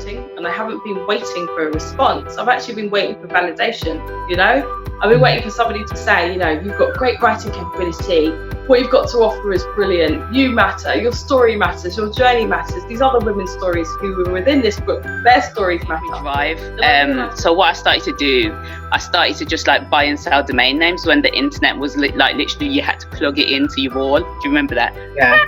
writing, and I haven't been waiting for a response. I've actually been waiting for validation, you know? I've been waiting for somebody to say, you know, you've got great writing capability, what you've got to offer is brilliant, you matter, your story matters, your journey matters, these other women's stories who were within this book, their stories matter. So what I started to do, I started to just like buy and sell domain names when the internet was like literally you had to plug it into your wall. Do you remember that? Yeah.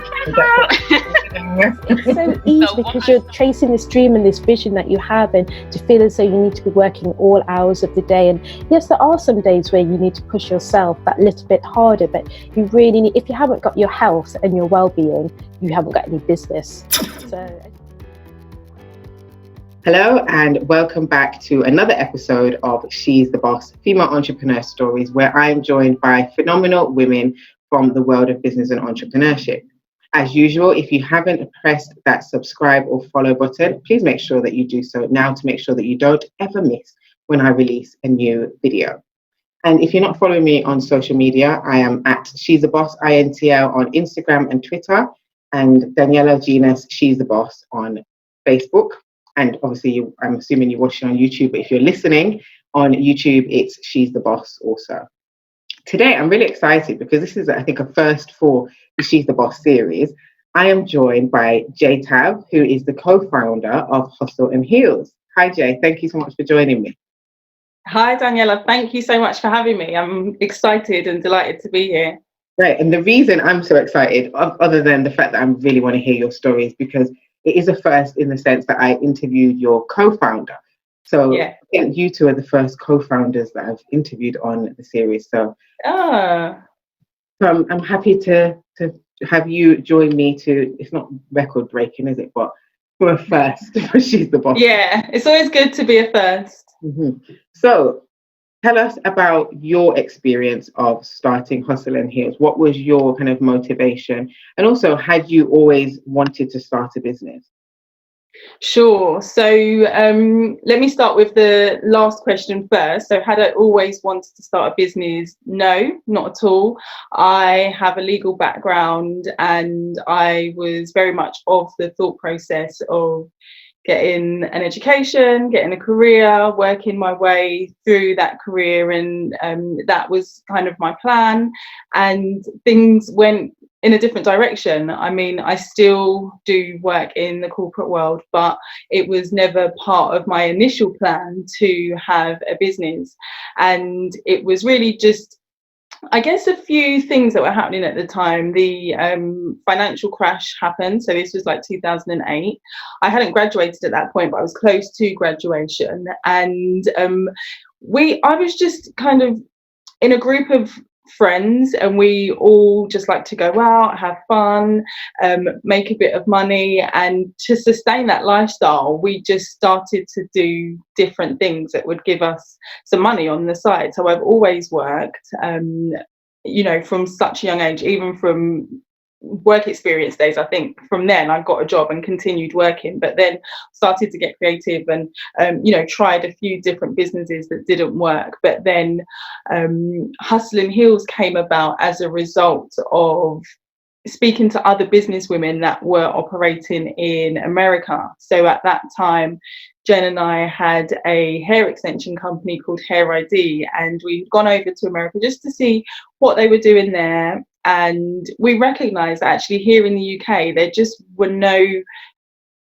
It's so easy because you're chasing this dream and this vision that you have, and to feel as though you need to be working all hours of the day. And yes, there are some days where you need to push yourself that little bit harder, but you really need, if you haven't got your health and your well-being, you haven't got any business. Hello and welcome back to another episode of She's the Boss, Female Entrepreneur Stories, where I'm joined by phenomenal women from the world of business and entrepreneurship. As usual, if you haven't pressed that subscribe or follow button, please make sure that you do so now to make sure that you don't ever miss when I release a new video. And if you're not following me on social media, I am at She's the Boss INTL on Instagram and Twitter, and DANIELLA GENAS She's the Boss on Facebook. And obviously, I'm assuming you're watching on YouTube, but if you're listening on YouTube, it's She's the Boss also. Today, I'm really excited because this is, I think, a first for the She's the Boss series. I am joined by Jay Tab, who is the co-founder of Hustle and Heels. Hi, Jay. Thank you so much for joining me. Hi, Daniela. Thank you so much for having me. I'm excited and delighted to be here. Right. And the reason I'm so excited, other than the fact that I really want to hear your story, is because it is a first in the sense that I interviewed your co-founder. So yeah. I think you two are the first co-founders that I've interviewed on the series. So I'm happy to have you join me to, it's not record breaking, is it? But for a first, for She's the Boss. Yeah, it's always good to be a first. Mm-hmm. So tell us about your experience of starting Hustle and Heels. What was your kind of motivation? And also, had you always wanted to start a business? Sure. So let me start with the last question first. So had I always wanted to start a business? No, not at all. I have a legal background and I was very much of the thought process of getting an education, getting a career, working my way through that career, and that was kind of my plan. And things went in a different direction. I mean, I still do work in the corporate world, but it was never part of my initial plan to have a business. And it was really just, I guess, a few things that were happening at the time. The financial crash happened. So this was like 2008. I hadn't graduated at that point, but I was close to graduation. And I was just kind of in a group of friends, and we all just like to go out, have fun, make a bit of money, and to sustain that lifestyle we just started to do different things that would give us some money on the side. So I've always worked, you know, from such a young age, even from work experience days. I think from then I got a job and continued working, but then started to get creative and you know, tried a few different businesses that didn't work. But then Hustle and Heels came about as a result of speaking to other business women that were operating in America. So at that time, Jen and I had a hair extension company called Hair ID, and we'd gone over to America just to see what they were doing there. And we recognised that actually here in the UK, there just were no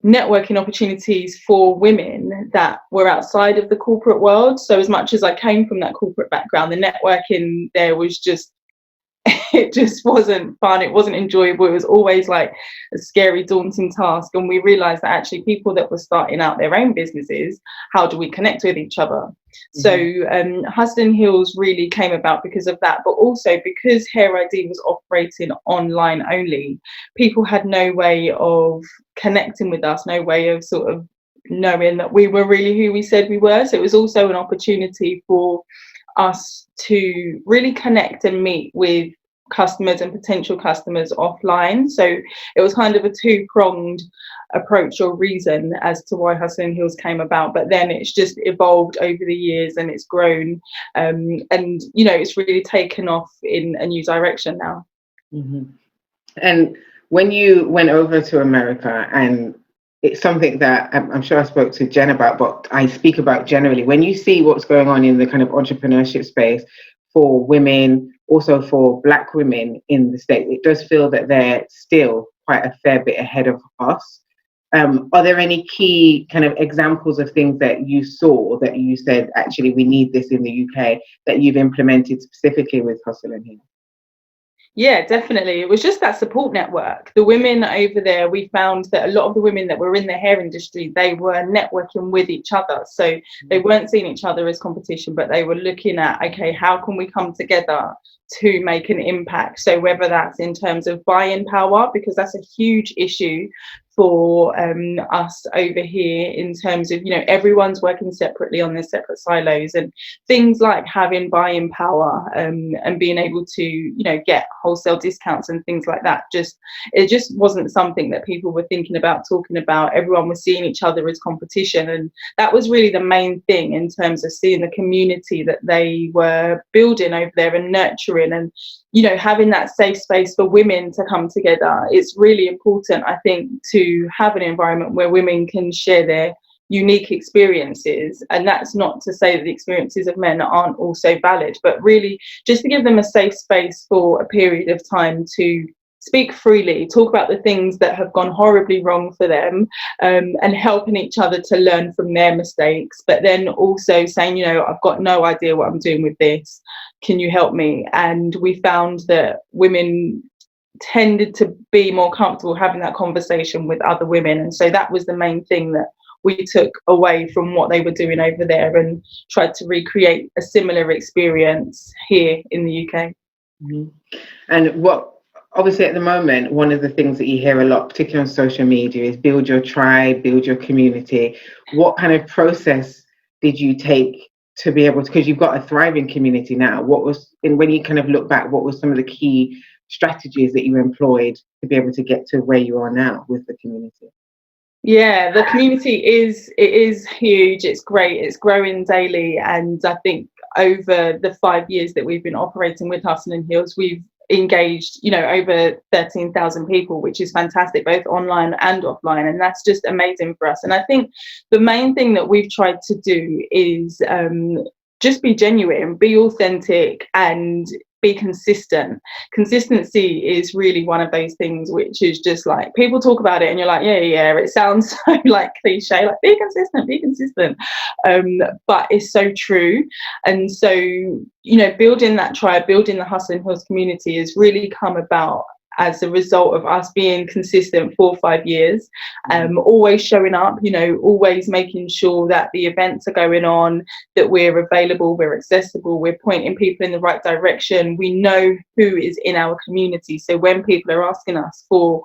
networking opportunities for women that were outside of the corporate world. So as much as I came from that corporate background, the networking there was just, it just wasn't fun. It wasn't enjoyable. It was always like a scary, daunting task. And we realized that actually people that were starting out their own businesses, how do we connect with each other? Mm-hmm. So Hustle and Heels really came about because of that, but also because Hair ID was operating online only. People had no way of connecting with us, no way of sort of knowing that we were really who we said we were. So it was also an opportunity for us to really connect and meet with customers and potential customers offline. So it was kind of a two-pronged approach or reason as to why Hustle and Heels came about. But then it's just evolved over the years and it's grown, and you know, it's really taken off in a new direction now. Mm-hmm. And when you went over to America and it's something that I'm sure I spoke to Jen about, but I speak about generally. When you see what's going on in the kind of entrepreneurship space for women, also for Black women in the States, it does feel that they're still quite a fair bit ahead of us. Are there any key kind of examples of things that you saw that you said, actually, we need this in the UK, that you've implemented specifically with Hustle and Heal? Yeah, definitely. It was just that support network. The women over there, we found that a lot of the women that were in the hair industry, they were networking with each other. So they weren't seeing each other as competition, but they were looking at, okay, how can we come together to make an impact? So whether that's in terms of buying power, because that's a huge issue for us over here in terms of, everyone's working separately on their separate silos, and things like having buying power and being able to, get wholesale discounts and things like that. It just wasn't something that people were thinking about, talking about. Everyone was seeing each other as competition. And that was really the main thing in terms of seeing the community that they were building over there and nurturing, and having that safe space for women to come together. It's really important, I think, to have an environment where women can share their unique experiences. And that's not to say that the experiences of men aren't also valid, but really just to give them a safe space for a period of time to speak freely, talk about the things that have gone horribly wrong for them, and helping each other to learn from their mistakes, but then also saying, I've got no idea what I'm doing with this. Can you help me? And we found that women tended to be more comfortable having that conversation with other women. And so that was the main thing that we took away from what they were doing over there, and tried to recreate a similar experience here in the UK. Mm-hmm. And obviously at the moment, one of the things that you hear a lot, particularly on social media, is build your tribe, build your community. What kind of process did you take to be able to, because you've got a thriving community now, when you kind of look back, what were some of the key strategies that you employed to be able to get to where you are now with the community? Yeah, the community is huge. It's great. It's growing daily. And I think over the 5 years that we've been operating with Hustle and Heals, we've engaged, over 13,000 people, which is fantastic, both online and offline. And that's just amazing for us. And I think the main thing that we've tried to do is just be genuine, be authentic, and be consistent. Consistency is really one of those things which is just like, people talk about it and you're like, yeah, it sounds so like cliche, like be consistent, but it's so true. And so, building that tribe, building the Hustle and Heals community has really come about as a result of us being consistent for 5 years, always showing up, always making sure that the events are going on, that we're available, we're accessible, we're pointing people in the right direction. We know who is in our community. So when people are asking us for,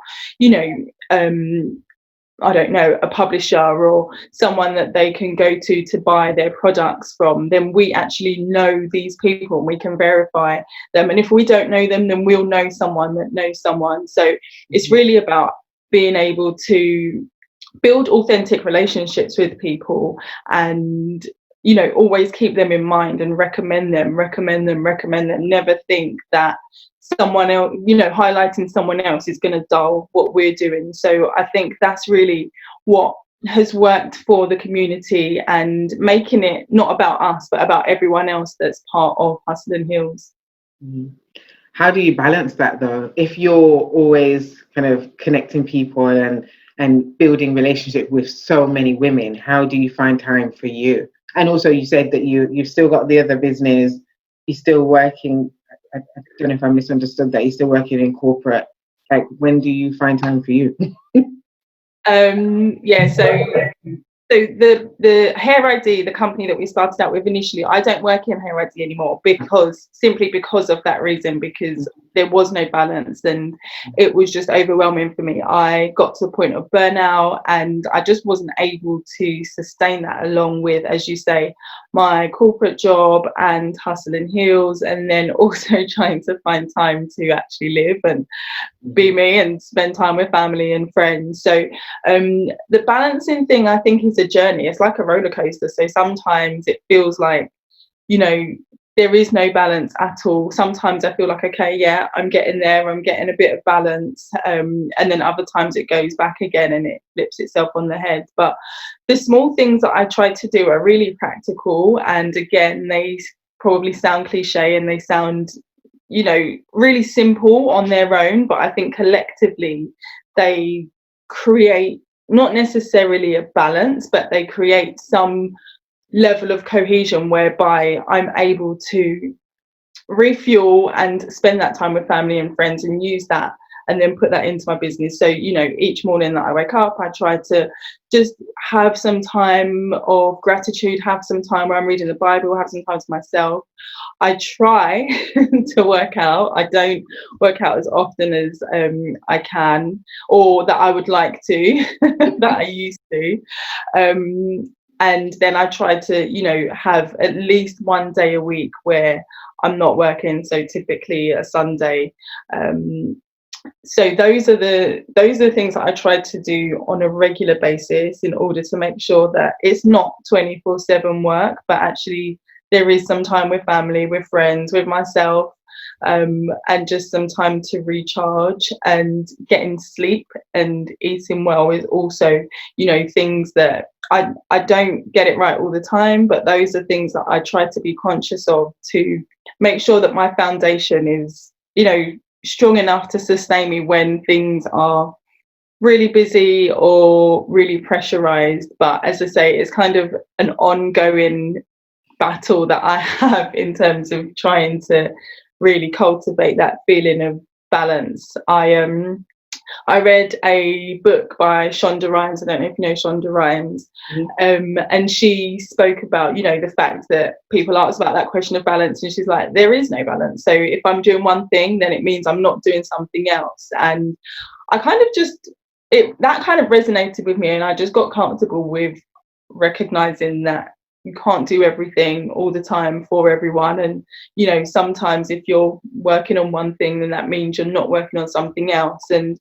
I don't know, a publisher or someone that they can go to buy their products from, then we actually know these people and we can verify them. And if we don't know them, then we'll know someone that knows someone. So it's really about being able to build authentic relationships with people, and always keep them in mind and recommend them. Never think that someone else, highlighting someone else is going to dull what we're doing. So I think that's really what has worked for the community, and making it not about us, but about everyone else that's part of Hustle and Heals. Mm-hmm. How do you balance that though? If you're always kind of connecting people and building relationships with so many women, how do you find time for you? And also you said that you've still got the other business, you're still working. I don't know if I misunderstood that. You're still working in corporate. Like, when do you find time for you? So the Hair ID, the company that we started out with initially, I don't work in Hair ID anymore simply because of that reason, because there was no balance and it was just overwhelming for me. I got to a point of burnout and I just wasn't able to sustain that, along with, as you say, my corporate job and Hustle and Heals, and then also trying to find time to actually live and be me and spend time with family and friends. So the balancing thing, I think, is a journey. It's like a roller coaster. So sometimes it feels like, there is no balance at all. Sometimes I feel like, okay, yeah, I'm getting there, I'm getting a bit of balance, and then other times it goes back again and it flips itself on the head. But the small things that I try to do are really practical, and again, they probably sound cliche and they sound, you know, really simple on their own, but I think collectively they create not necessarily a balance, but they create some level of cohesion whereby I'm able to refuel and spend that time with family and friends and use that and then put that into my business. So, you know, each morning that I wake up, I try to just have some time of gratitude, have some time where I'm reading the Bible, have some time to myself. I try to work out. I don't work out as often as I can, or that I would like to, that I used to. And then I try to, you know, have at least one day a week where I'm not working. So typically a Sunday. So those are the things that I try to do on a regular basis in order to make sure that it's not 24/7 work, but actually there is some time with family, with friends, with myself, and just some time to recharge. And getting sleep and eating well is also, you know, things that I don't get it right all the time, but those are things that I try to be conscious of to make sure that my foundation is, you know, strong enough to sustain me when things are really busy or really pressurized. But as I say, it's kind of an ongoing battle that I have in terms of trying to really cultivate that feeling of balance. I read a book by Shonda Rhimes. I don't know if you know Shonda Rhimes. And she spoke about, you know, the fact that people ask about that question of balance, and she's like, there is no balance. So if I'm doing one thing, then it means I'm not doing something else. And I kind of just, that kind of resonated with me, and I just got comfortable with recognizing that you can't do everything all the time for everyone. And, you know, sometimes if you're working on one thing, then that means you're not working on something else. And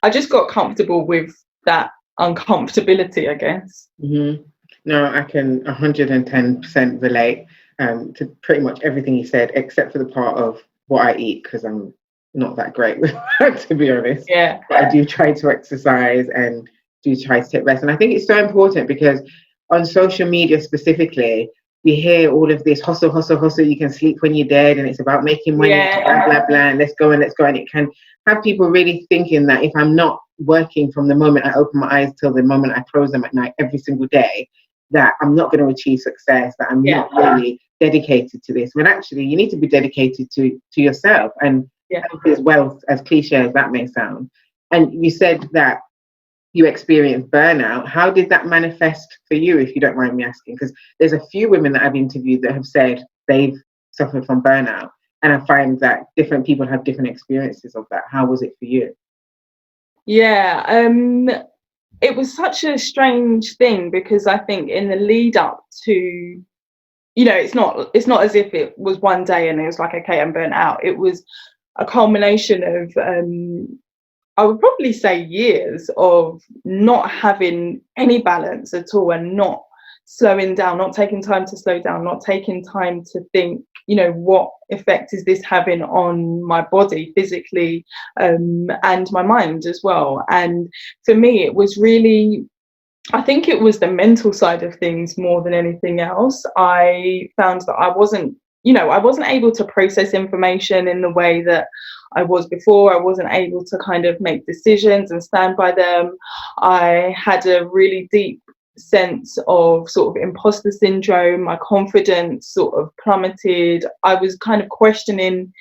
I just got comfortable with that uncomfortability, I guess. Mm-hmm. No, I can 110% relate to pretty much everything you said, except for the part of what I eat, because I'm not that great with that, to be honest. Yeah. But I do try to exercise and do try to take rest. And I think it's so important because on social media specifically, we hear all of this hustle, you can sleep when you're dead, and it's about making money, blah, blah, blah, and let's go. And it can have people really thinking that if I'm not working from the moment I open my eyes till the moment I close them at night every single day, that I'm not going to achieve success, that I'm not really dedicated to this. When actually you need to be dedicated to yourself, and health is wealth, as cliche as that may sound. And you said that you experienced burnout. How did that manifest for you, if you don't mind me asking? Because there's a few women that I've interviewed that have said they've suffered from burnout, and I find that different people have different experiences of that. How was it for you? Yeah, it was such a strange thing, because I think in the lead up to, you know, it's not as if it was one day and it was like, okay, I'm burnt out. It was a culmination of I would probably say years of not having any balance at all, and not slowing down, not taking time to slow down, not taking time to think, you know, what effect is this having on my body physically, and my mind as well. And for me, it was really, I think it was the mental side of things more than anything else. I found that I wasn't able to process information in the way that I was before. I wasn't able to kind of make decisions and stand by them. I had a really deep sense of sort of imposter syndrome. My confidence sort of plummeted. I was kind of questioning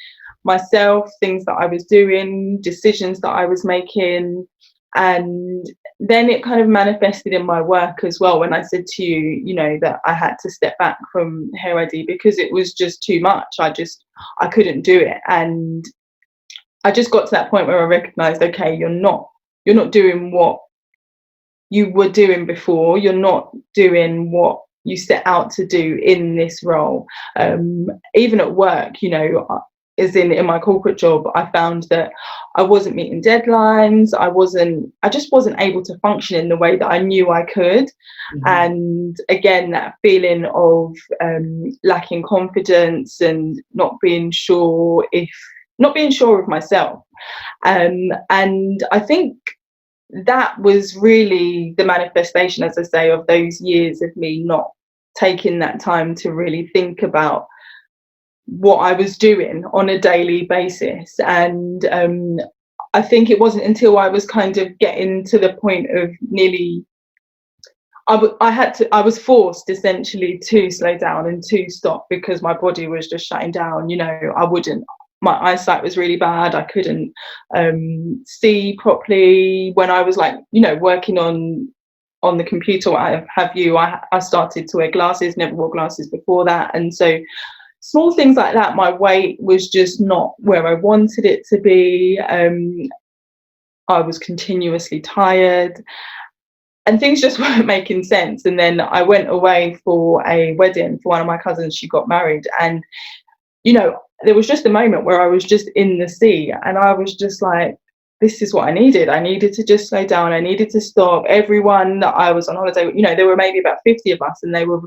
myself, things that I was doing, decisions that I was making. And then it kind of manifested in my work as well, when I said to you, you know, that I had to step back from Hair ID because it was just too much. I couldn't do it. And I just got to that point where I recognized, okay, you're not doing what you were doing before. You're not doing what you set out to do in this role. Even at work, you know, as in my corporate job, I found that I wasn't meeting deadlines. I just wasn't able to function in the way that I knew I could. And again, that feeling of lacking confidence and not being sure of myself. And I think that was really the manifestation, as I say, of those years of me not taking that time to really think about what I was doing on a daily basis. And I think it wasn't until I was kind of getting to the point of nearly, I was forced essentially to slow down and to stop, because my body was just shutting down. My eyesight was really bad. I couldn't see properly when I was working on the computer. I started to wear glasses, never wore glasses before that. And so small things like that, my weight was just not where I wanted it to be. I was continuously tired and things just weren't making sense. And then I went away for a wedding for one of my cousins. She got married, and there was just a moment where I was just in the sea, and I was just like, this is what I needed. I needed to just slow down. I needed to stop. Everyone that I was on holiday, there were maybe about 50 of us, and they were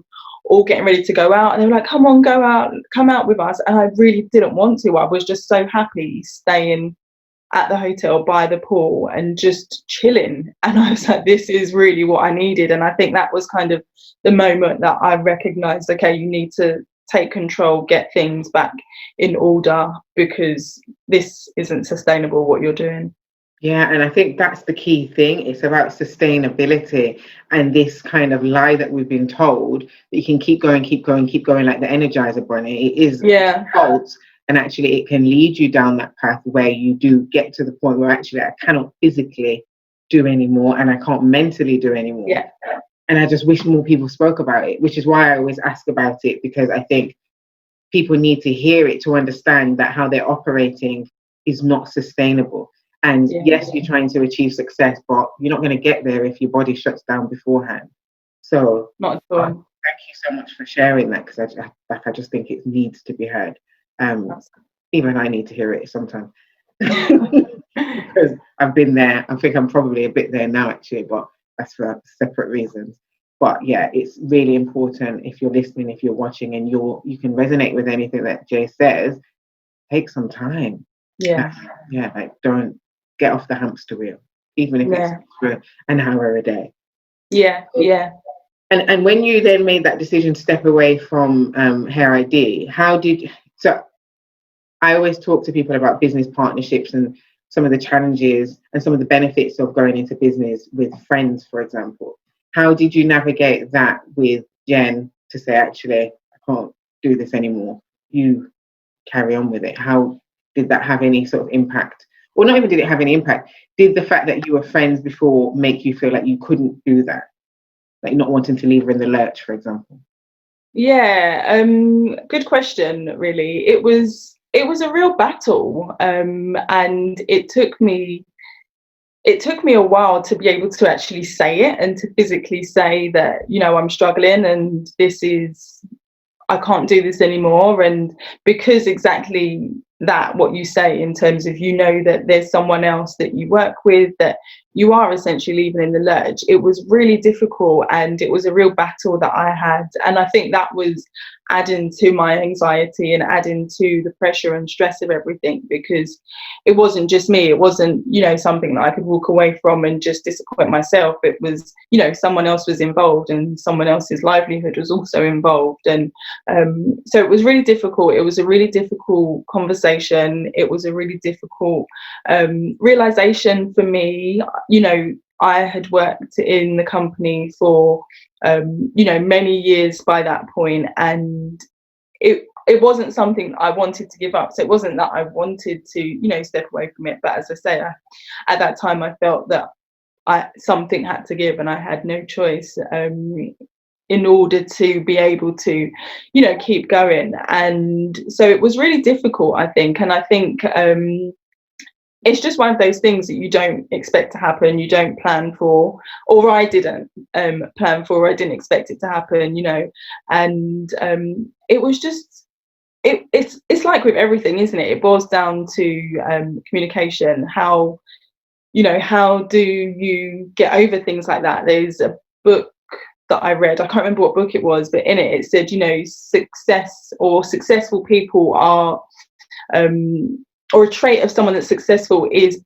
all getting ready to go out, and they were like, come on, go out, come out with us. And I really didn't want to. I was just so happy staying at the hotel by the pool and just chilling. And I was like, this is really what I needed. And I think that was kind of the moment that I recognized, okay, you need to take control, get things back in order, because this isn't sustainable what you're doing. Yeah, and I think that's the key thing. It's about sustainability, and this kind of lie that we've been told that you can keep going, like the Energizer Bunny. It is false, and actually it can lead you down that path where you do get to the point where actually I cannot physically do anymore, and I can't mentally do anymore. Yeah. And I just wish more people spoke about it, which is why I always ask about it, because I think people need to hear it to understand that how they're operating is not sustainable. And yes, you're trying to achieve success, but you're not going to get there if your body shuts down beforehand. So not at all. Thank you so much for sharing that, because I just think it needs to be heard. Even I need to hear it sometimes. Because I've been there. I think I'm probably a bit there now, actually, but that's for separate reasons. But yeah, it's really important, if you're listening, if you're watching, and you can resonate with anything that Jay says, take some time. Don't get off the hamster wheel, even if it's for an hour a day. And when you then made that decision to step away from Hair ID, so I always talk to people about business partnerships and some of the challenges and some of the benefits of going into business with friends, for example. How did you navigate that with Jen to say, actually, I can't do this anymore? You carry on with it. How did that have any sort of impact? Or not even did it have any impact? Did the fact that you were friends before make you feel like you couldn't do that? Like not wanting to leave her in the lurch, for example? Yeah, good question, really. It was a real battle, and it took me a while to be able to actually say it and to physically say that, I'm struggling and I can't do this anymore. And because exactly that, what you say in terms of, that there's someone else that you work with that you are essentially leaving in the lurch, it was really difficult, and it was a real battle that I had. And I think that was adding to my anxiety and adding to the pressure and stress of everything, because it wasn't just me. It wasn't, something that I could walk away from and just disappoint myself. It was, someone else was involved, and someone else's livelihood was also involved. And so it was really difficult. It was a really difficult conversation. It was a really difficult realization for me. I had worked in the company for many years by that point, and it wasn't something I wanted to give up. So it wasn't that I wanted to step away from it, but as I say, at that time I felt that something had to give, and I had no choice in order to be able to keep going. And so it was really difficult, I think. And I think it's just one of those things that you don't expect to happen, you don't plan for, or I didn't plan for, I didn't expect it to happen, and it was just it's like with everything, isn't it? It boils down to communication. How do you get over things like that? There's a book that I read, I can't remember what book it was, but in it said, success or successful people are, or a trait of someone that's successful is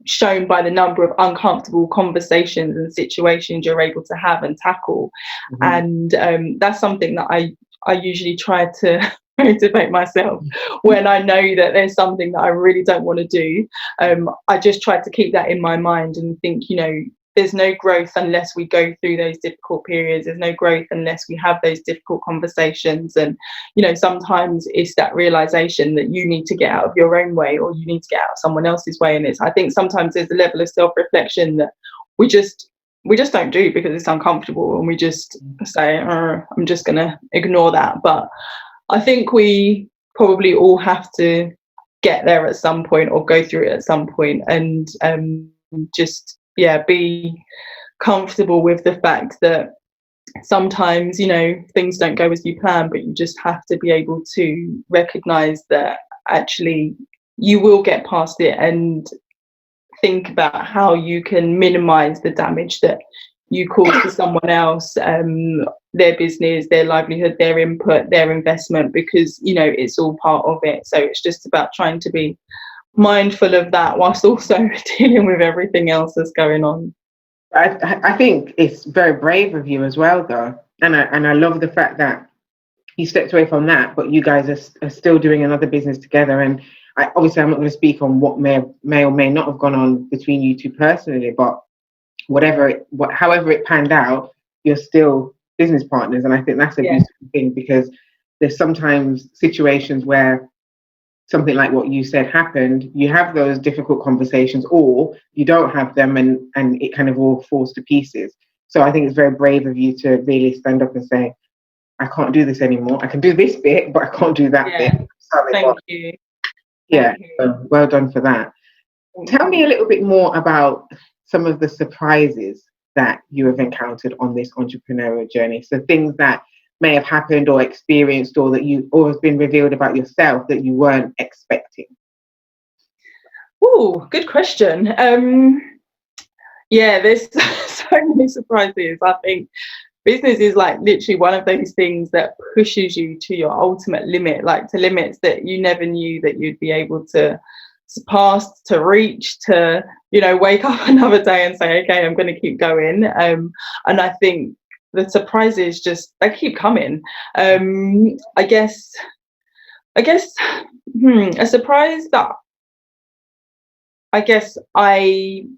shown by the number of uncomfortable conversations and situations you're able to have and tackle. Mm-hmm. And that's something that I usually try to motivate myself when I know that there's something that I really don't want to do. I just try to keep that in my mind and think, there's no growth unless we go through those difficult periods. There's no growth unless we have those difficult conversations. And, sometimes it's that realization that you need to get out of your own way, or you need to get out of someone else's way. And I think sometimes there's a level of self-reflection that we just don't do because it's uncomfortable, and we just say, I'm just going to ignore that. But I think we probably all have to get there at some point, or go through it at some point, and just be comfortable with the fact that sometimes things don't go as you plan, but you just have to be able to recognize that actually you will get past it, and think about how you can minimize the damage that you cause to someone else, their business, their livelihood, their input, their investment, because it's all part of it. So it's just about trying to be mindful of that whilst also dealing with everything else that's going on. I think it's very brave of you as well, though, and I love the fact that you stepped away from that, but you guys are still doing another business together. And obviously I'm not going to speak on what may or may not have gone on between you two personally, but however it panned out, you're still business partners. And I think that's a beautiful thing, because there's sometimes situations where something like what you said happened, you have those difficult conversations, or you don't have them, and it kind of all falls to pieces. So I think it's very brave of you to really stand up and say, I can't do this anymore. I can do this bit, but I can't do that bit. Sorry, Thank you. Yeah, well done for that. Tell me a little bit more about some of the surprises that you have encountered on this entrepreneurial journey. So things that may have happened or experienced, or has been revealed about yourself that you weren't expecting. Oh, good question. There's so many surprises. I think business is like literally one of those things that pushes you to your ultimate limit, like to limits that you never knew that you'd be able to surpass, to reach, to wake up another day and say, okay, I'm going to keep going. And I think the surprises they keep coming. I guess a surprise that I guess I've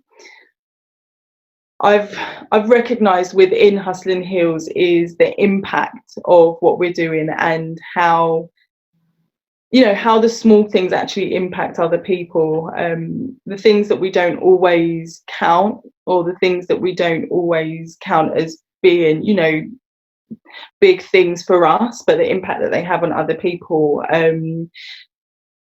recognized within Hustle and Heels is the impact of what we're doing, and how the small things actually impact other people. The things that we don't always count, or the things that we don't always count as being big things for us, but the impact that they have on other people.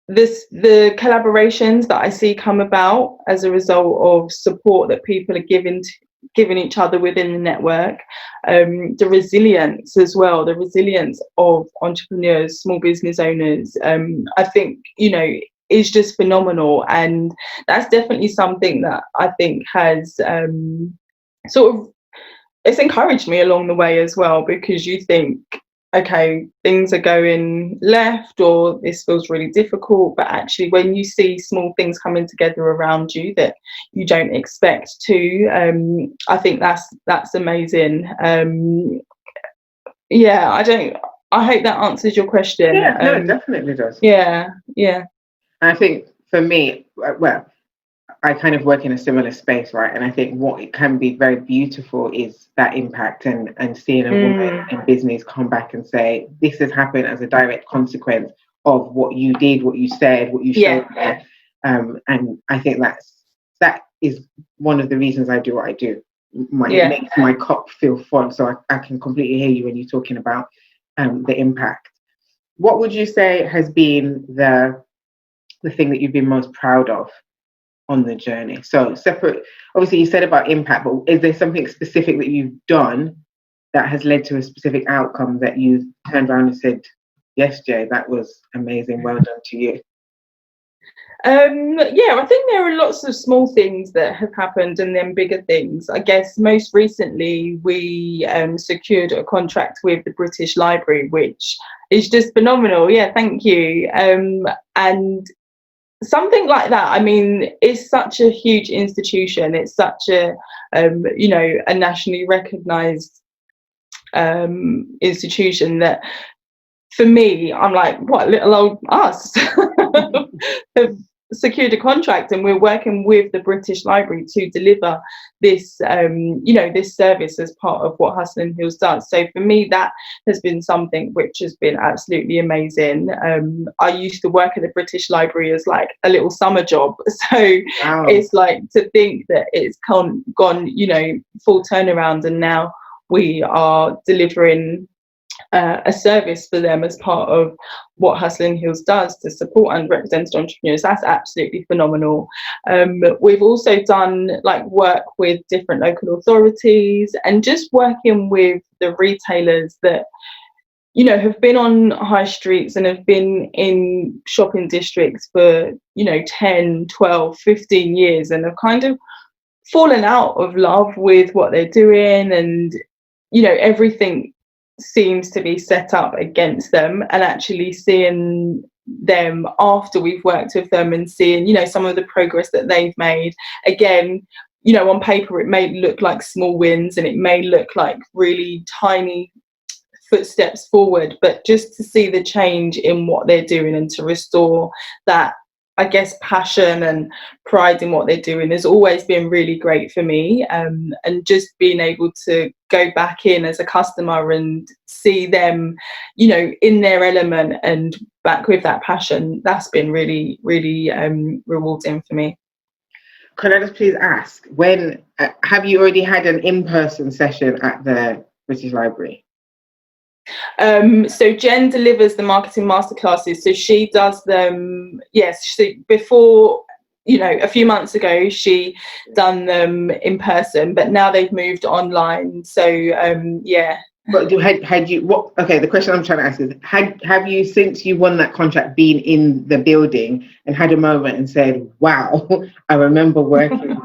The collaborations that I see come about as a result of support that people are giving each other within the network, the resilience as well, the resilience of entrepreneurs, small business owners, I think is just phenomenal. And that's definitely something that I think has it's encouraged me along the way as well, because you think, okay, things are going left, or this feels really difficult, but actually when you see small things coming together around you that you don't expect to, I think that's amazing. I hope that answers your question. Yeah, no, it definitely does. Yeah. I think for me, well, I kind of work in a similar space, right? And I think what it can be very beautiful is that impact, and seeing a woman in business come back and say, this has happened as a direct consequence of what you did, what you said, what you showed there. And I think that is one of the reasons I do what I do. It makes my cup feel full. So I can completely hear you when you're talking about the impact. What would you say has been the thing that you've been most proud of on the journey? So separate, obviously you said about impact, but is there something specific that you've done that has led to a specific outcome that you turned around and said, Yes, Jay, that was amazing. Well done to you. Yeah, I think there are lots of small things that have happened and then bigger things. I guess most recently we secured a contract with the British Library, which is just phenomenal. Yeah, thank you. And something like that, I mean, it's such a huge institution. It's such a, you know, a nationally recognised institution that, for me, I'm like, what, little old us have secured a contract, and we're working with the British Library to deliver this, you know, this service as part of what Hustle and Heels does. So for me, that has been something which has been absolutely amazing. I used to work at the British Library as like a little summer job, so Wow. it's like, to think that it's gone, you know, full turnaround, and now we are delivering a service for them as part of what Hustle and Heels does to support underrepresented entrepreneurs. That's absolutely phenomenal. We've also done like work with different local authorities and just working with the retailers that, you know, have been on high streets and have been in shopping districts for, you know, 10, 12, 15 years and have kind of fallen out of love with what they're doing, and, you know, everything seems to be set up against them. And actually seeing them after we've worked with them and seeing, you know, some of the progress that they've made, again, you know, on paper it may look like small wins and it may look like really tiny footsteps forward, but just to see the change in what they're doing and to restore that, I guess, passion and pride in what they're doing has always been really great for me. And just being able to go back in as a customer and see them, you know, in their element and back with that passion, that's been really, really rewarding for me. Could I just please ask, when have you already had an in-person session at the British Library? So Jen delivers the marketing masterclasses, so she does them. Yes, before, you know, a few months ago she done them in person, but now they've moved online. So yeah. But had you what? Okay, the question I'm trying to ask is, have you, since you won that contract, been in the building and had a moment and said, "Wow, I remember working."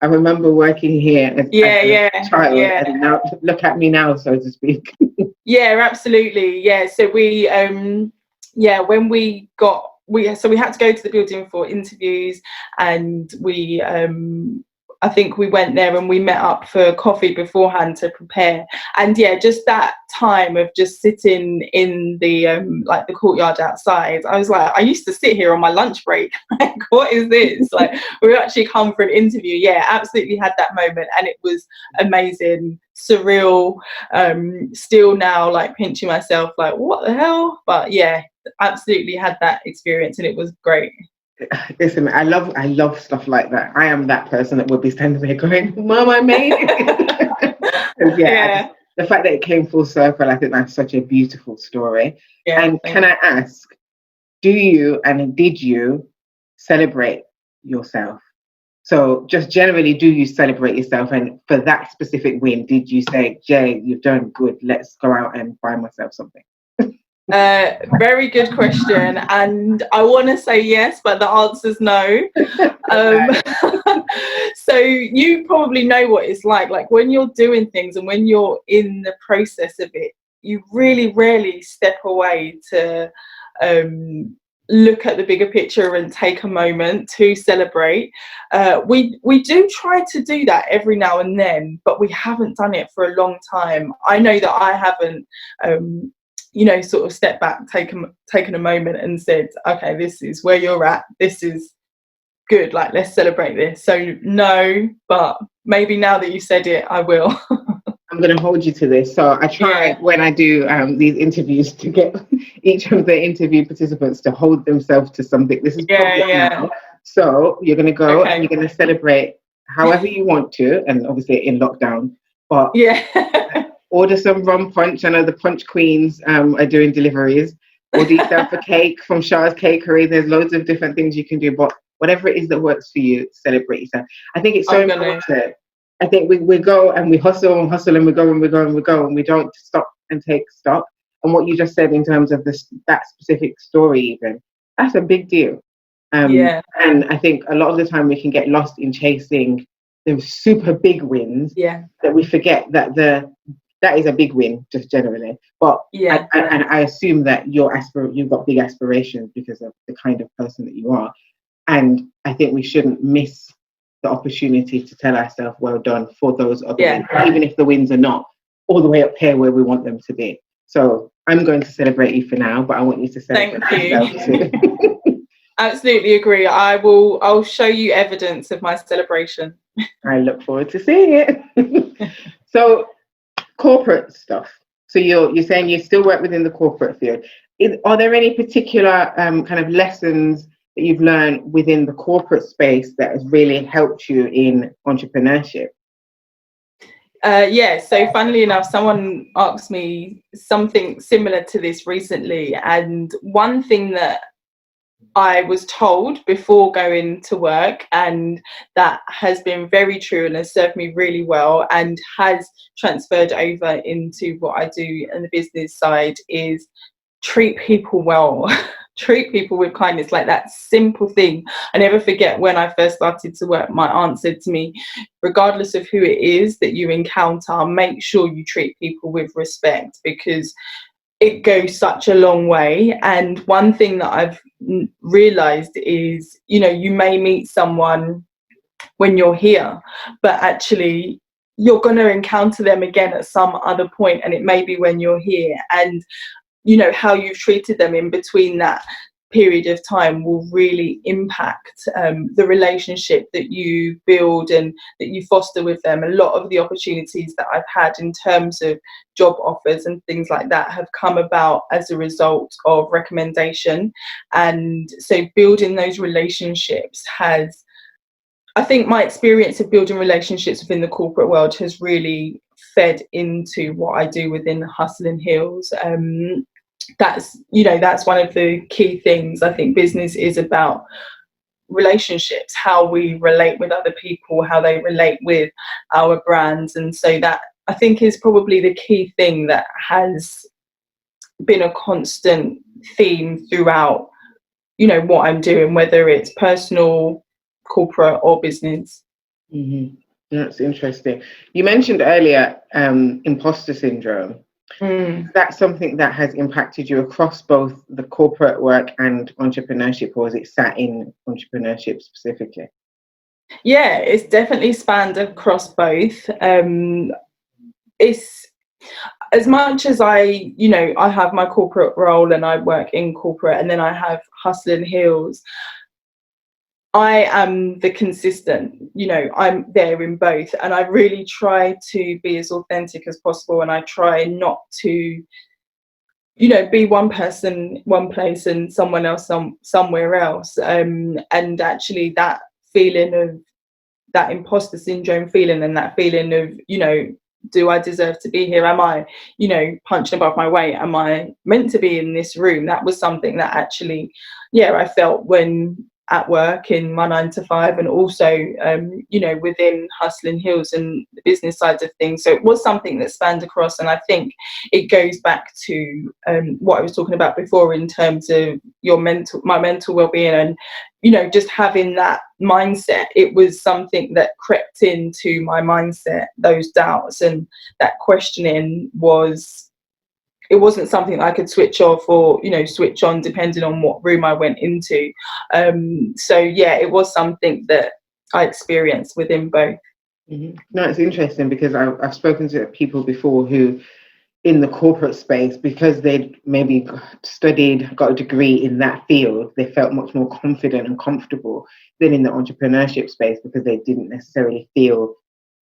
I remember working here as a child, and now look at me now, so to speak. Yeah, absolutely. Yeah, so we, when we had to go to the building for interviews, and we, I think we went there and we met up for coffee beforehand to prepare. And yeah, just that time of just sitting in the like the courtyard outside, I was like, I used to sit here on my lunch break. Like, what is this? Like, we actually come for an interview. Yeah, absolutely had that moment, and it was amazing, surreal. Still now, like, pinching myself, like, what the hell? But yeah, absolutely had that experience, and it was great. Listen, I love stuff like that. I am that person that would be standing there going, "Mom, I made it." Yeah. The fact that it came full circle, I think that's such a beautiful story. Yeah, and can I ask, do you and did you celebrate yourself? So just generally, do you celebrate yourself? And for that specific win, did you say, "Jay, you've done good, let's go out and buy myself something"? Very good question, and I want to say yes, but the answer's no. So you probably know what it's like when you're doing things and when you're in the process of it, you really rarely step away to look at the bigger picture and take a moment to celebrate. We do try to do that every now and then, but we haven't done it for a long time. I know that I haven't you know, sort of stepped back, taken a moment and said, okay, this is where you're at, this is good, like, let's celebrate this. So no, but maybe now that you said it, I will. I'm going to hold you to this. So I try when I do these interviews to get each of the interview participants to hold themselves to something. This is probably now. So you're going to go and you're going to celebrate however you want to, and obviously in lockdown, but order some rum punch. I know the punch queens are doing deliveries. Order yourself a cake from Shah's Cakery. There's loads of different things you can do, but whatever it is that works for you, celebrate yourself. I think it's so important. I think we go and we hustle and we go and we go and we go and we don't stop and take stock. And what you just said in terms of that specific story, even, that's a big deal. Yeah. And I think a lot of the time we can get lost in chasing those super big wins, that we forget that that is a big win just generally. But I assume that you've got big aspirations because of the kind of person that you are. And I think we shouldn't miss the opportunity to tell ourselves well done for those other wins, even if the wins are not all the way up here where we want them to be. So I'm going to celebrate you for now, but I want you to celebrate yourself too. Absolutely agree. I'll show you evidence of my celebration. I look forward to seeing it. So corporate stuff. So you're saying you still work within the corporate field. Are there any particular kind of lessons that you've learned within the corporate space that has really helped you in entrepreneurship? So funnily enough, someone asked me something similar to this recently, and one thing that I was told before going to work, and that has been very true and has served me really well and has transferred over into what I do on the business side, is treat people well. Treat people with kindness. Like, that simple thing. I never forget when I first started to work, my aunt said to me, regardless of who it is that you encounter, make sure you treat people with respect, because it goes such a long way. And one thing that I've realized is, you may meet someone when you're here, but actually you're going to encounter them again at some other point, and it may be when you're here. And how you've treated them in between that period of time will really impact the relationship that you build and that you foster with them. A lot of the opportunities that I've had in terms of job offers and things like that have come about as a result of recommendation. And so building those relationships has, I think my experience of building relationships within the corporate world has really fed into what I do within Hustle and Heels. That's one of the key things. I think business is about relationships, how we relate with other people, how they relate with our brands. And so that, I think, is probably the key thing that has been a constant theme throughout, what I'm doing, whether it's personal, corporate or business. Mm-hmm. That's interesting. You mentioned earlier imposter syndrome. That's something that has impacted you across both the corporate work and entrepreneurship, or is it sat in entrepreneurship specifically? Yeah, it's definitely spanned across both. It's, as much as I have my corporate role and I work in corporate, and then I have Hustle and Heels, I am the consistent, I'm there in both, and I really try to be as authentic as possible, and I try not to, be one person, one place, and someone else somewhere else. And actually that feeling of that imposter syndrome feeling, and that feeling of, do I deserve to be here? Am I, punching above my weight? Am I meant to be in this room? That was something that actually, I felt when at work in my 9 to 5, and also within Hustle and Heels and the business side of things. So it was something that spanned across, and I think it goes back to what I was talking about before in terms of my mental well-being, and just having that mindset. It was something that crept into my mindset, those doubts and that questioning it wasn't something I could switch off or, switch on depending on what room I went into. It was something that I experienced within both. Mm-hmm. No, it's interesting because I've spoken to people before who, in the corporate space, because they'd maybe studied, got a degree in that field, they felt much more confident and comfortable than in the entrepreneurship space because they didn't necessarily feel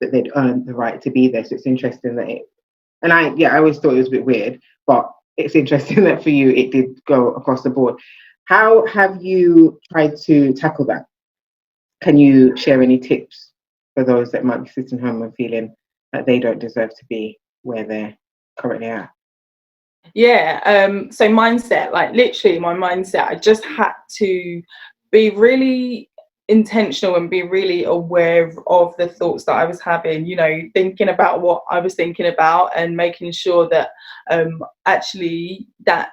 that they'd earned the right to be there. So it's interesting that I always thought it was a bit weird, but it's interesting that for you it did go across the board. How have you tried to tackle that? Can you share any tips for those that might be sitting home and feeling that they don't deserve to be where they're currently at? So mindset, like literally my mindset, I just had to be really intentional and be really aware of the thoughts that I was having, you know, thinking about what I was thinking about and making sure that actually that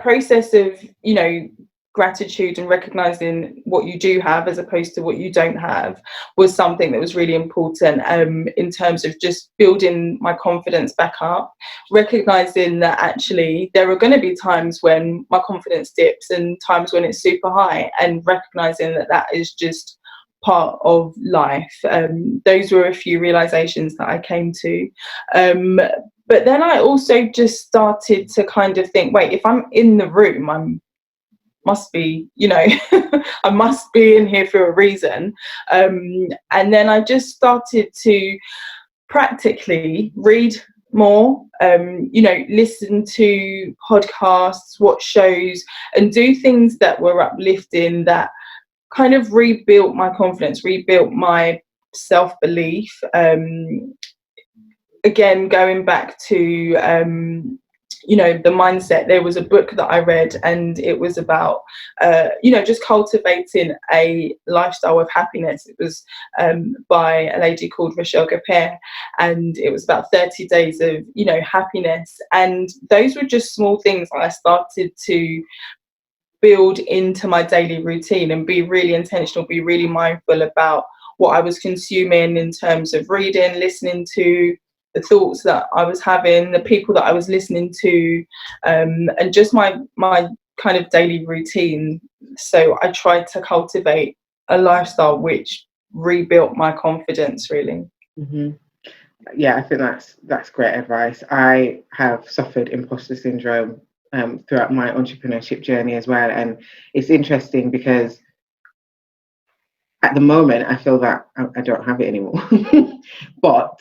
process of, you know, gratitude and recognizing what you do have as opposed to what you don't have was something that was really important in terms of just building my confidence back up, recognizing that actually there are going to be times when my confidence dips and times when it's super high, and recognizing that that is just part of life. Those were a few realizations that I came to. But then I also just started to kind of think, wait, if I'm in the room, must be, you know, I must be in here for a reason. And then I just started to practically read more, you know, listen to podcasts, watch shows, and do things that were uplifting, that kind of rebuilt my confidence, rebuilt my self-belief. Again, going back to you know, the mindset, there was a book that I read, and it was about you know, just cultivating a lifestyle of happiness. It was by a lady called Rochelle Gapere, and it was about 30 days of, you know, happiness. And those were just small things that I started to build into my daily routine and be really intentional, be really mindful about what I was consuming in terms of reading, listening to, the thoughts that I was having, the people that I was listening to, and just my kind of daily routine. So I tried to cultivate a lifestyle which rebuilt my confidence, really. Mm-hmm. Yeah, I think that's great advice. I have suffered imposter syndrome throughout my entrepreneurship journey as well, and it's interesting because at the moment I feel that I don't have it anymore, but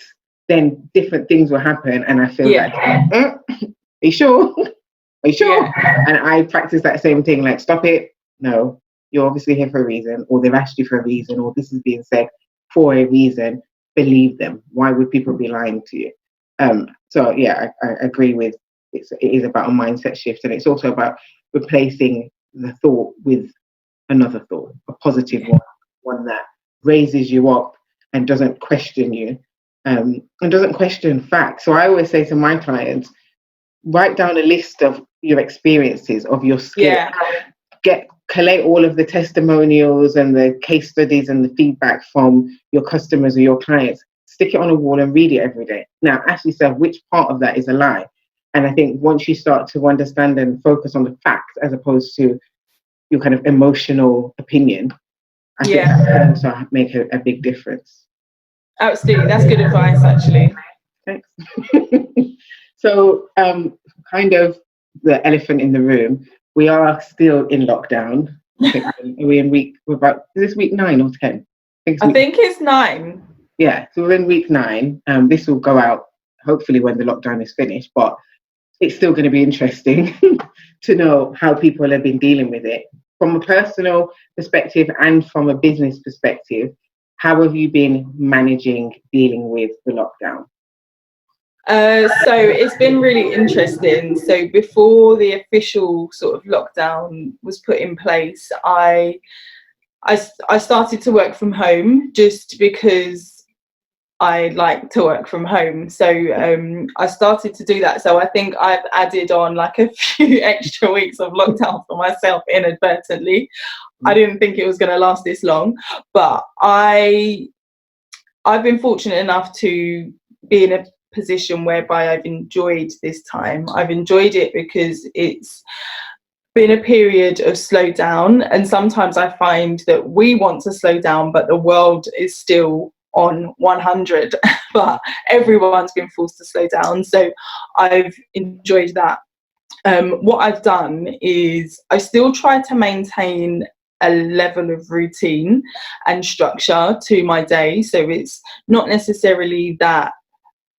then different things will happen, and I feel like, are you sure? Are you sure? Yeah. And I practice that same thing, like, stop it. No, you're obviously here for a reason, or they've asked you for a reason, or this is being said for a reason. Believe them. Why would people be lying to you? So yeah, I agree with it is about a mindset shift, and it's also about replacing the thought with another thought, a positive one that raises you up and doesn't question you. And doesn't question facts. So I always say to my clients, write down a list of your experiences, of your skills. Yeah. Collate all of the testimonials and the case studies and the feedback from your customers or your clients. Stick it on a wall and read it every day. Now, ask yourself which part of that is a lie. And I think once you start to understand and focus on the facts as opposed to your kind of emotional opinion, I think that can also make a big difference. Absolutely, that's good advice, actually. Thanks. So, kind of the elephant in the room, we are still in lockdown. Are we in is this week 9 or 10? I think it's 9. Yeah, so we're in week 9. This will go out hopefully when the lockdown is finished, but it's still going to be interesting to know how people have been dealing with it. From a personal perspective and from a business perspective, how have you been dealing with the lockdown? So it's been really interesting. So before the official sort of lockdown was put in place, I started to work from home just because I like to work from home. So I started to do that. So I think I've added on like a few extra weeks of lockdown for myself inadvertently. I didn't think it was going to last this long, but I've been fortunate enough to be in a position whereby I've enjoyed this time. I've enjoyed it because it's been a period of slowdown, and sometimes I find that we want to slow down, but the world is still on 100, but everyone's been forced to slow down. So I've enjoyed that. What I've done is I still try to maintain a level of routine and structure to my day. So it's not necessarily that,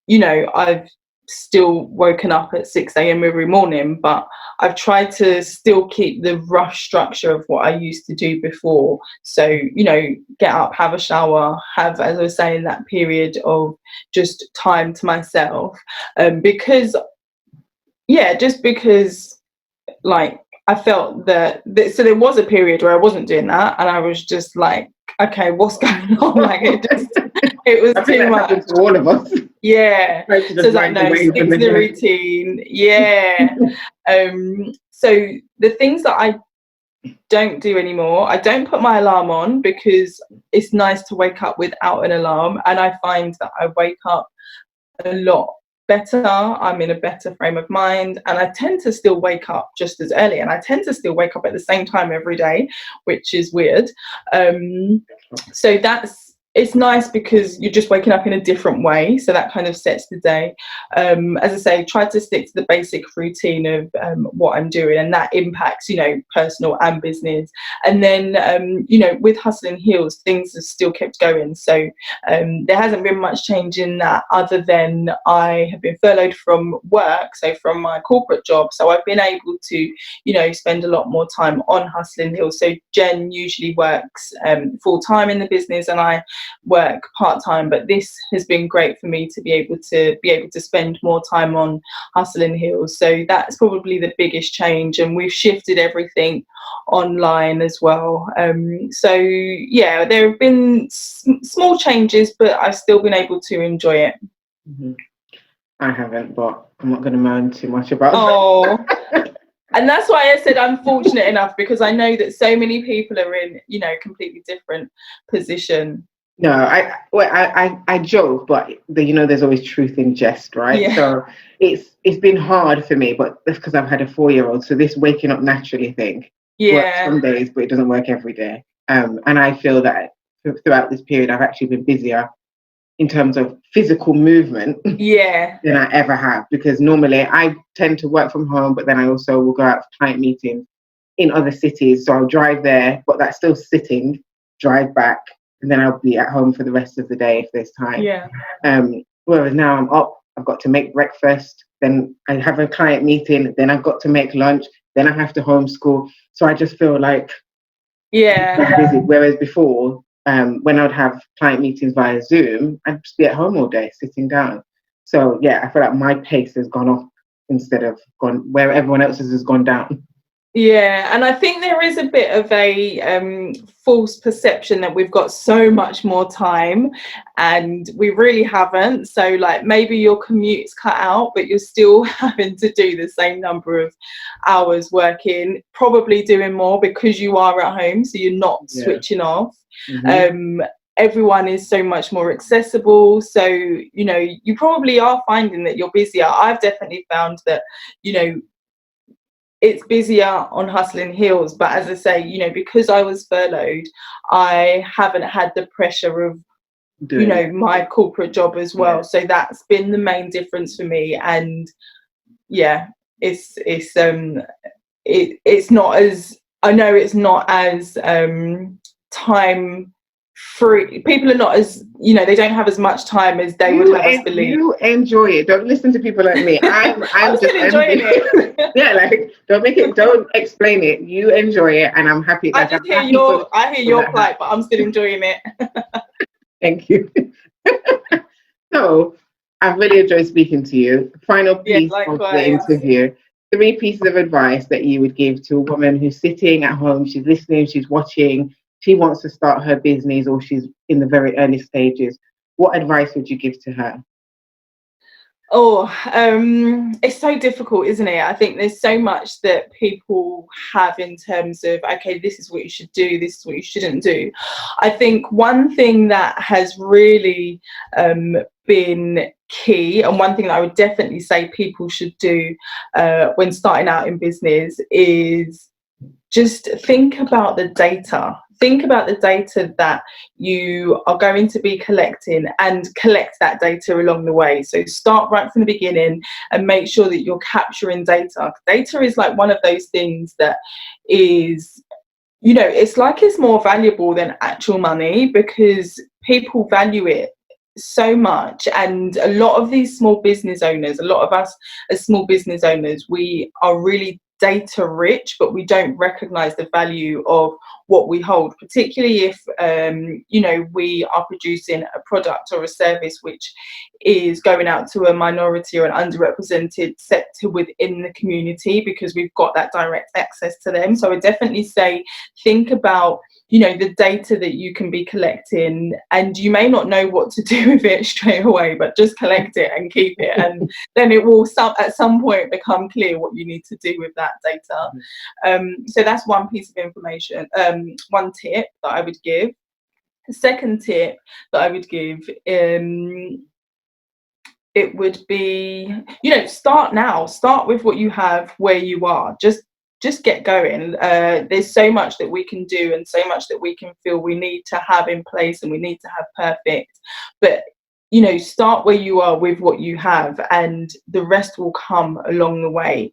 you know, I've still woken up at 6 a.m. every morning, but I've tried to still keep the rough structure of what I used to do before. So, you know, get up, have a shower, have, as I was saying, that period of just time to myself. Because like, I felt that so there was a period where I wasn't doing that, and I was just like, okay, what's going on? Like it was too much. Happened to all of us. Yeah. So it's like, no, stick to the routine. Yeah. So the things that I don't do anymore, I don't put my alarm on, because it's nice to wake up without an alarm, and I find that I wake up a lot better. I'm in a better frame of mind, and I tend to still wake up just as early, and I tend to still wake up at the same time every day, which is weird. So it's nice because you're just waking up in a different way, so that kind of sets the day. As I say, try to stick to the basic routine of what I'm doing, and that impacts, you know, personal and business. And then you know, with Hustle and Heels, things have still kept going, so there hasn't been much change in that, other than I have been furloughed from work, so from my corporate job, so I've been able to, you know, spend a lot more time on Hustle and Heels. So Jen usually works full-time in the business, and I work part-time, but this has been great for me to be able to spend more time on Hustle and Heels. So that's probably the biggest change, and we've shifted everything online as well. So yeah, there have been small changes, but I've still been able to enjoy it. Mm-hmm. I haven't, but I'm not going to moan too much about that. And that's why I said I'm fortunate enough, because I know that so many people are in, you know, completely different position. No, I joke, but you know, there's always truth in jest, right? Yeah. So it's been hard for me, but that's because I've had a 4-year-old. So this waking up naturally thing works some days, but it doesn't work every day. And I feel that throughout this period, I've actually been busier in terms of physical movement than I ever have, because normally I tend to work from home, but then I also will go out for client meetings in other cities. So I'll drive there, but that's still sitting, drive back, and then I'll be at home for the rest of the day if there's time. Whereas now I'm up, I've got to make breakfast, then I have a client meeting, then I've got to make lunch, then I have to homeschool. So I just feel like I'm busy. Whereas before, when I'd have client meetings via Zoom, I'd just be at home all day, sitting down. So yeah, I feel like my pace has gone up instead of gone where everyone else's has gone down. Yeah, and I think there is a bit of a false perception that we've got so much more time, and we really haven't. So like, maybe your commute's cut out, but you're still having to do the same number of hours working, probably doing more because you are at home, so you're not switching off. Mm-hmm. Everyone is so much more accessible, so you know, you probably are finding that you're busier. I've definitely found that, you know, it's busier on Hustle and Heels, but as I say, you know, because I was furloughed, I haven't had the pressure of, you know, my corporate job as well. So that's been the main difference for me. And yeah, it's not as, I know it's not as time free. People are not as, you know, they don't have as much time as they would have us believe. You enjoy it. Don't listen to people like me. I'm just enjoying it. Yeah, like don't explain it. You enjoy it, and I'm happy. I just hear your plight, but I'm still enjoying it. Thank you. So I've really enjoyed speaking to you. Final piece of the interview. 3 pieces of advice that you would give to a woman who's sitting at home, she's listening, she's watching, she wants to start her business, or she's in the very early stages. What advice would you give to her? It's so difficult, isn't it? I think there's so much that people have in terms of, okay, this is what you should do, this is what you shouldn't do. I think one thing that has really been key, and one thing that I would definitely say people should do when starting out in business, is just think about the data. Think about the data that you are going to be collecting, and collect that data along the way. So start right from the beginning and make sure that you're capturing data. Data is like one of those things that is, you know, it's like it's more valuable than actual money, because people value it so much. And a lot of these small business owners, a lot of us as small business owners, we are really data rich, but we don't recognize the value of what we hold, particularly if you know, we are producing a product or a service which is going out to a minority or an underrepresented sector within the community, because we've got that direct access to them. So I would definitely say, think about, you know, the data that you can be collecting, and you may not know what to do with it straight away, but just collect it and keep it, and then it will at some point become clear what you need to do with that data. So that's one piece of information, one tip that I would give. The second tip that I would give, it would be, you know, start now. Start with what you have where you are. Just get going. There's so much that we can do, and so much that we can feel we need to have in place, and we need to have perfect. But, you know, start where you are with what you have, and the rest will come along the way.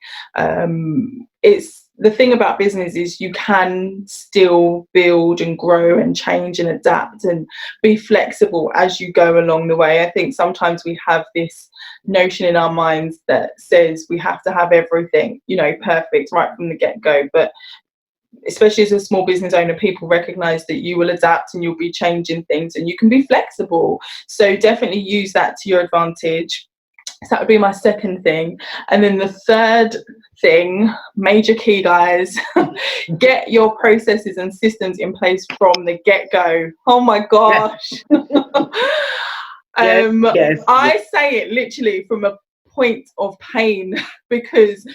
It's the thing about business is you can still build and grow and change and adapt and be flexible as you go along the way. I think sometimes we have this notion in our minds that says we have to have everything, you know, perfect right from the get-go. But especially as a small business owner, people recognize that you will adapt and you'll be changing things, and you can be flexible. So definitely use that to your advantage. So that would be my second thing. And then the third thing, major key, guys, get your processes and systems in place from the get-go. Oh my gosh. Yes. I say it literally from a point of pain, because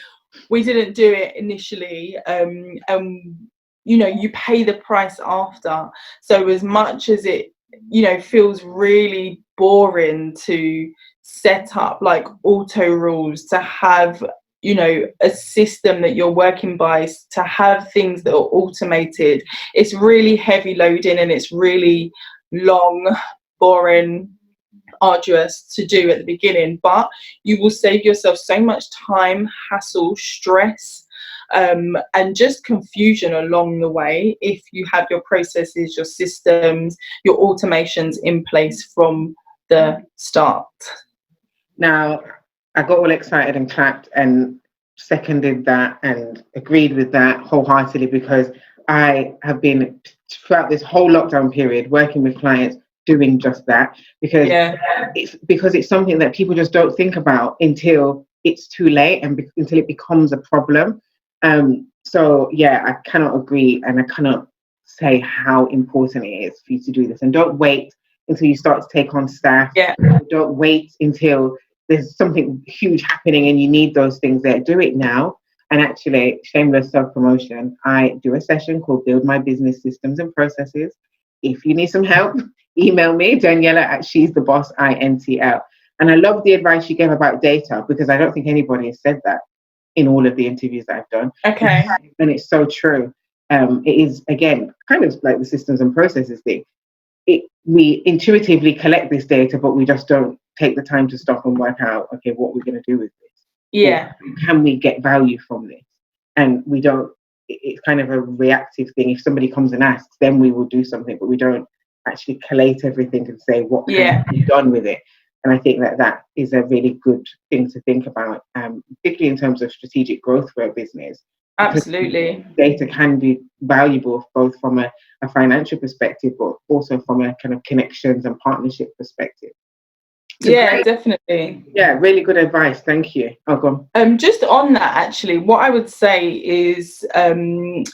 we didn't do it initially, and you know, you pay the price after. So as much as it, you know, feels really boring to set up like auto rules, to have, you know, a system that you're working by, to have things that are automated, it's really heavy loading, and it's really long, boring, arduous to do at the beginning, but you will save yourself so much time, hassle, stress, and just confusion along the way if you have your processes, your systems, your automations in place from the start. Now, I got all excited and clapped and seconded that and agreed with that wholeheartedly, because I have been, throughout this whole lockdown period, working with clients doing just that, because it's something that people just don't think about until it's too late, and until it becomes a problem. So yeah, I cannot agree, and I cannot say how important it is for you to do this. And don't wait until you start to take on staff. Don't wait until there's something huge happening and you need those things there. Do it now. And actually, shameless self-promotion, I do a session called Build My Business Systems and Processes. If you need some help, email me, Daniella at She's the Boss, INTL. And I love the advice you gave about data, because I don't think anybody has said that in all of the interviews that I've done. Okay. And it's so true. It is, again, kind of like the systems and processes thing. We intuitively collect this data, but we just don't take the time to stop and work out, okay, what we're going to do with this. Yeah. Can we get value from this? And we don't, it's kind of a reactive thing. If somebody comes and asks, then we will do something, but we don't actually collate everything and say what can be done with it. And I think that is a really good thing to think about, particularly in terms of strategic growth for a business. Absolutely. Data can be valuable both from a financial perspective, but also from a kind of connections and partnership perspective. So yeah, definitely. Yeah, really good advice. Thank you. Oh, go on. Just on that, actually, what I would say is,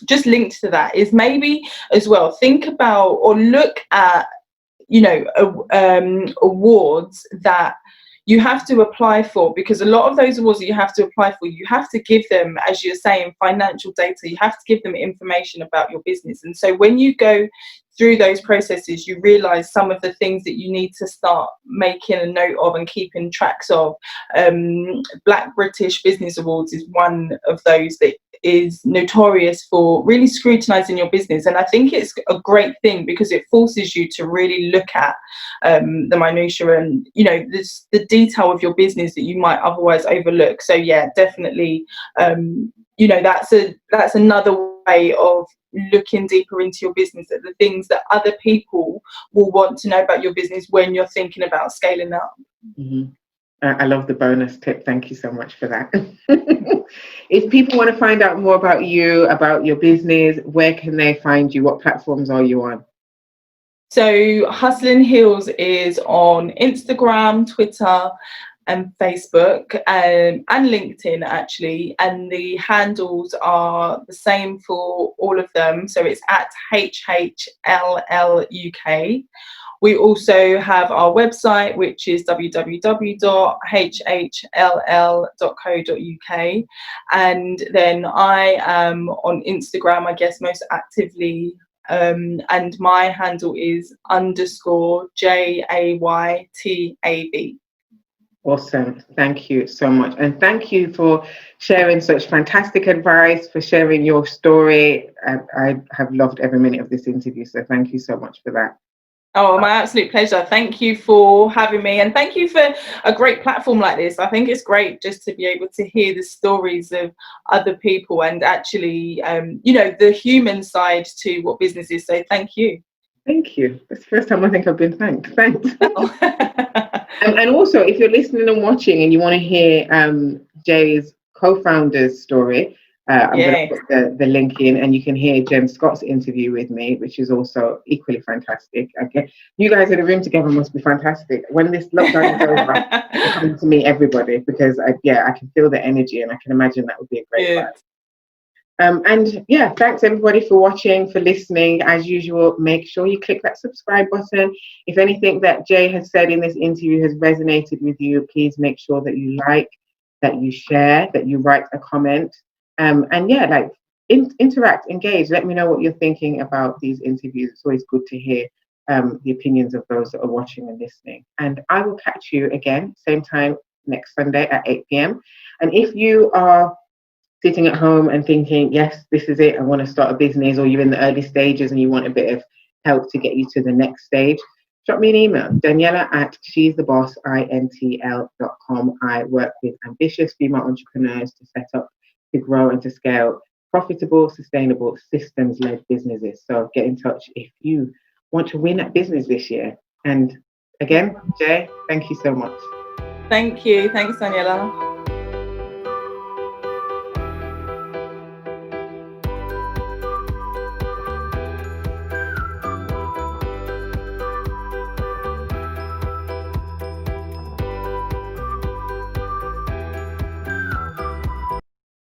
just linked to that, is maybe as well think about or look at, you know, awards that you have to apply for, because a lot of those awards that you have to apply for, you have to give them, as you're saying, financial data. You have to give them information about your business. And so when you go through those processes, you realize some of the things that you need to start making a note of and keeping tracks of. Black British Business Awards is one of those that is notorious for really scrutinizing your business, and I think it's a great thing because it forces you to really look at the minutiae and, you know, the detail of your business that you might otherwise overlook. So yeah, definitely, you know, that's another way of looking deeper into your business, at the things that other people will want to know about your business when you're thinking about scaling up. Mm-hmm. I love the bonus tip. Thank you so much for that. If people want to find out more about you, about your business, where can they find you? What platforms are you on? So Hustlin' Heels is on Instagram, Twitter, and Facebook, and LinkedIn actually, and the handles are the same for all of them. So it's at HHLLUK. We also have our website, which is www.hhll.co.uk. And then I am on Instagram, I guess, most actively. And my handle is _JAYTAB. Awesome. Thank you so much. And thank you for sharing such fantastic advice, for sharing your story. I have loved every minute of this interview. So thank you so much for that. Oh, my absolute pleasure. Thank you for having me, and thank you for a great platform like this. I think it's great just to be able to hear the stories of other people and actually, the human side to what business is. So thank you. Thank you. It's the first time I think I've been thanked. Thanks. And also, if you're listening and watching and you want to hear Jay's co-founder's story, I'm going to put the link in, and you can hear Jen Scott's interview with me, which is also equally fantastic. Okay, you guys in the room together must be fantastic. When this lockdown is over, come to meet everybody, because I can feel the energy, and I can imagine that would be a great vibe. Thanks everybody for watching, for listening. As usual, make sure you click that subscribe button. If anything that Jay has said in this interview has resonated with you, please make sure that you like, that you share, that you write a comment. Interact, engage. Let me know what you're thinking about these interviews. It's always good to hear the opinions of those that are watching and listening. And I will catch you again, same time next Sunday at 8 p.m. And if you are sitting at home and thinking, yes, this is it, I want to start a business, or you're in the early stages and you want a bit of help to get you to the next stage, drop me an email, Daniella at she'sthebossintl.com. I work with ambitious female entrepreneurs to set up, to grow, and to scale profitable, sustainable, systems-led businesses. So get in touch if you want to win at business this year. And again, Jay, thank you so much. Thank you. Thanks, Daniella.